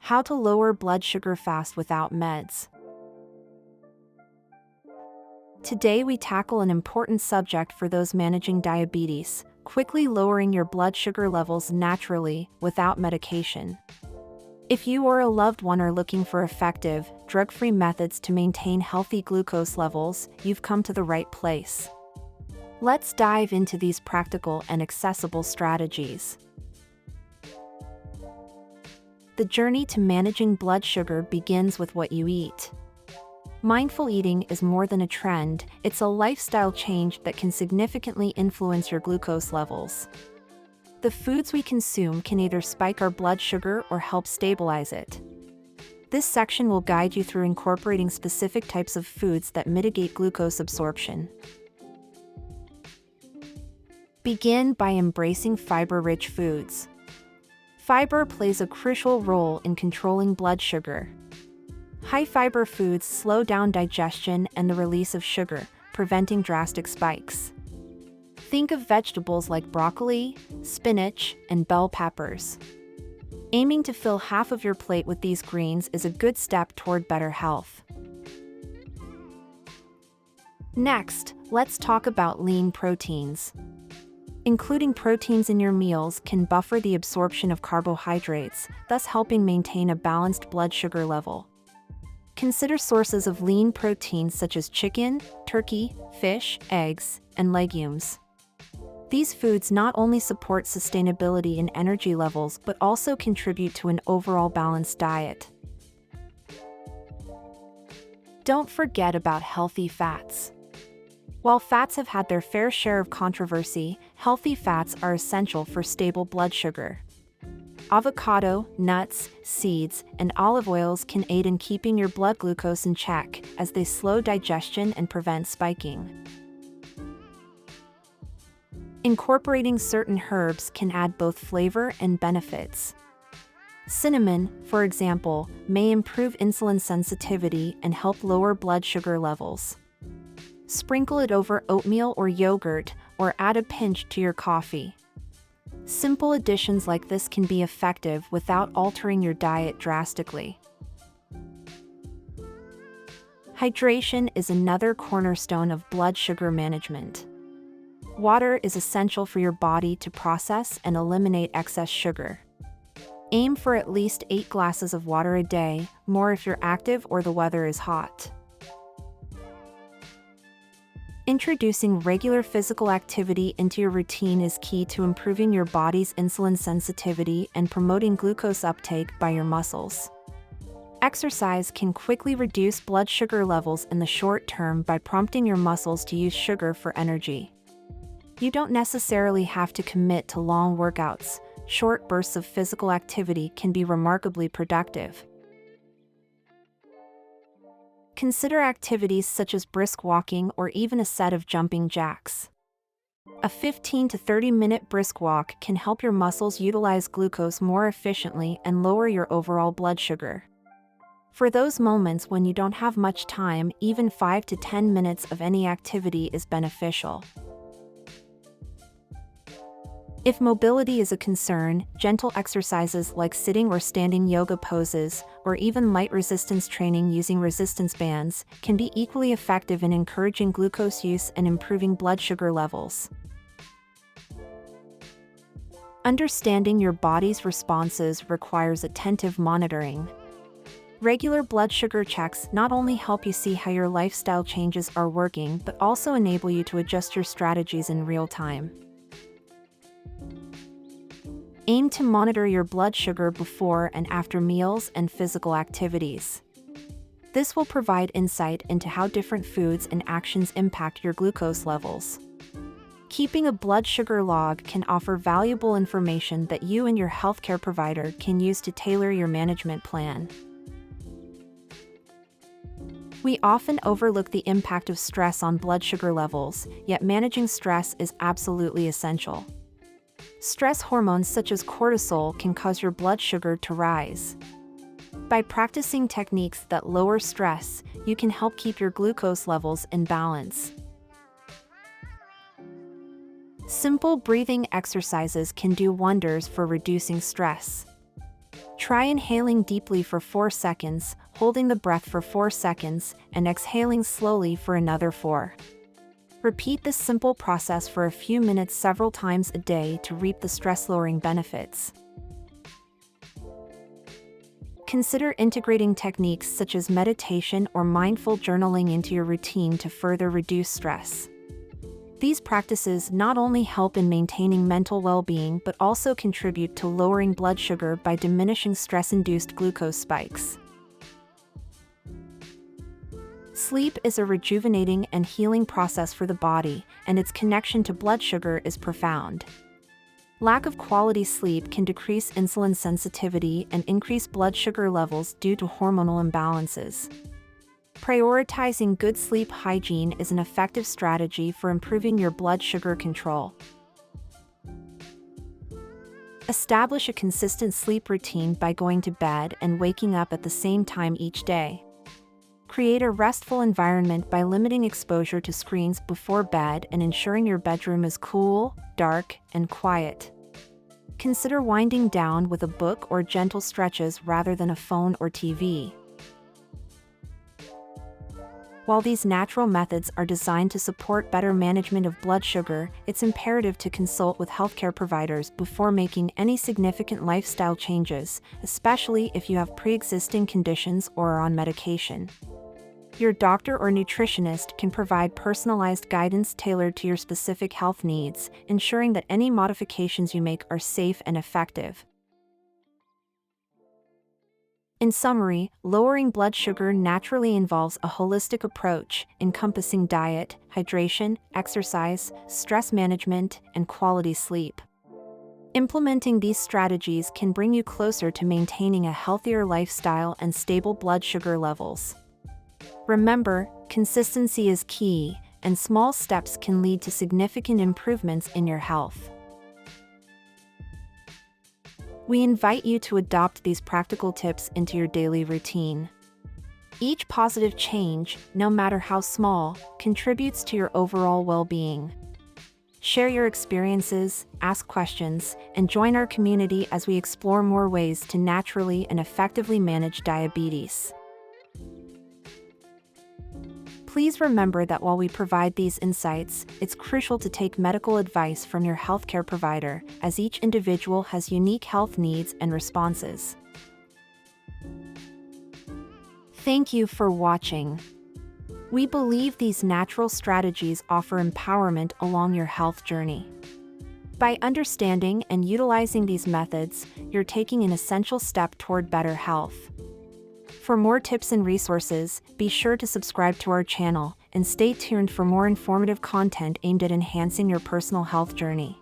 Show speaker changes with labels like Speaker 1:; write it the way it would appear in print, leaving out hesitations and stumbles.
Speaker 1: How to lower blood sugar fast without meds. Today we tackle an important subject for those managing diabetes: quickly lowering your blood sugar levels naturally, without medication. If you or a loved one are looking for effective, drug-free methods to maintain healthy glucose levels, you've come to the right place. Let's dive into these practical and accessible strategies. The journey to managing blood sugar begins with what you eat. Mindful eating is more than a trend, it's a lifestyle change that can significantly influence your glucose levels. The foods we consume can either spike our blood sugar or help stabilize it. This section will guide you through incorporating specific types of foods that mitigate glucose absorption. Begin by embracing fiber-rich foods. Fiber plays a crucial role in controlling blood sugar. High-fiber foods slow down digestion and the release of sugar, preventing drastic spikes. Think of vegetables like broccoli, spinach, and bell peppers. Aiming to fill half of your plate with these greens is a good step toward better health. Next, let's talk about lean proteins. Including proteins in your meals can buffer the absorption of carbohydrates, thus helping maintain a balanced blood sugar level. Consider sources of lean proteins such as chicken, turkey, fish, eggs, and legumes. These foods not only support sustainability in energy levels but also contribute to an overall balanced diet. Don't forget about healthy fats. While fats have had their fair share of controversy, healthy fats are essential for stable blood sugar. Avocado, nuts, seeds, and olive oils can aid in keeping your blood glucose in check, as they slow digestion and prevent spiking. Incorporating certain herbs can add both flavor and benefits. Cinnamon, for example, may improve insulin sensitivity and help lower blood sugar levels. Sprinkle it over oatmeal or yogurt, or add a pinch to your coffee. Simple additions like this can be effective without altering your diet drastically. Hydration is another cornerstone of blood sugar management. Water is essential for your body to process and eliminate excess sugar. Aim for at least 8 glasses of water a day, more if you're active or the weather is hot. Introducing regular physical activity into your routine is key to improving your body's insulin sensitivity and promoting glucose uptake by your muscles. Exercise can quickly reduce blood sugar levels in the short term by prompting your muscles to use sugar for energy. You don't necessarily have to commit to long workouts. Short bursts of physical activity can be remarkably productive. Consider activities such as brisk walking or even a set of jumping jacks. A 15 to 30-minute brisk walk can help your muscles utilize glucose more efficiently and lower your overall blood sugar. For those moments when you don't have much time, even 5 to 10 minutes of any activity is beneficial. If mobility is a concern, gentle exercises like sitting or standing yoga poses, or even light resistance training using resistance bands, can be equally effective in encouraging glucose use and improving blood sugar levels. Understanding your body's responses requires attentive monitoring. Regular blood sugar checks not only help you see how your lifestyle changes are working but also enable you to adjust your strategies in real time. Aim to monitor your blood sugar before and after meals and physical activities. This will provide insight into how different foods and actions impact your glucose levels. Keeping a blood sugar log can offer valuable information that you and your healthcare provider can use to tailor your management plan. We often overlook the impact of stress on blood sugar levels, yet managing stress is absolutely essential. Stress hormones such as cortisol can cause your blood sugar to rise. By practicing techniques that lower stress, you can help keep your glucose levels in balance. Simple breathing exercises can do wonders for reducing stress. Try inhaling deeply for 4 seconds, holding the breath for 4 seconds, and exhaling slowly for another 4. Repeat this simple process for a few minutes several times a day to reap the stress-lowering benefits. Consider integrating techniques such as meditation or mindful journaling into your routine to further reduce stress. These practices not only help in maintaining mental well-being but also contribute to lowering blood sugar by diminishing stress-induced glucose spikes. Sleep is a rejuvenating and healing process for the body, and its connection to blood sugar is profound. Lack of quality sleep can decrease insulin sensitivity and increase blood sugar levels due to hormonal imbalances. Prioritizing good sleep hygiene is an effective strategy for improving your blood sugar control. Establish a consistent sleep routine by going to bed and waking up at the same time each day. Create a restful environment by limiting exposure to screens before bed and ensuring your bedroom is cool, dark, and quiet. Consider winding down with a book or gentle stretches rather than a phone or TV. While these natural methods are designed to support better management of blood sugar, it's imperative to consult with healthcare providers before making any significant lifestyle changes, especially if you have pre-existing conditions or are on medication. Your doctor or nutritionist can provide personalized guidance tailored to your specific health needs, ensuring that any modifications you make are safe and effective. In summary, lowering blood sugar naturally involves a holistic approach, encompassing diet, hydration, exercise, stress management, and quality sleep. Implementing these strategies can bring you closer to maintaining a healthier lifestyle and stable blood sugar levels. Remember, consistency is key, and small steps can lead to significant improvements in your health. We invite you to adopt these practical tips into your daily routine. Each positive change, no matter how small, contributes to your overall well-being. Share your experiences, ask questions, and join our community as we explore more ways to naturally and effectively manage diabetes. Please remember that while we provide these insights, it's crucial to take medical advice from your healthcare provider, as each individual has unique health needs and responses. Thank you for watching. We believe these natural strategies offer empowerment along your health journey. By understanding and utilizing these methods, you're taking an essential step toward better health. For more tips and resources, be sure to subscribe to our channel and stay tuned for more informative content aimed at enhancing your personal health journey.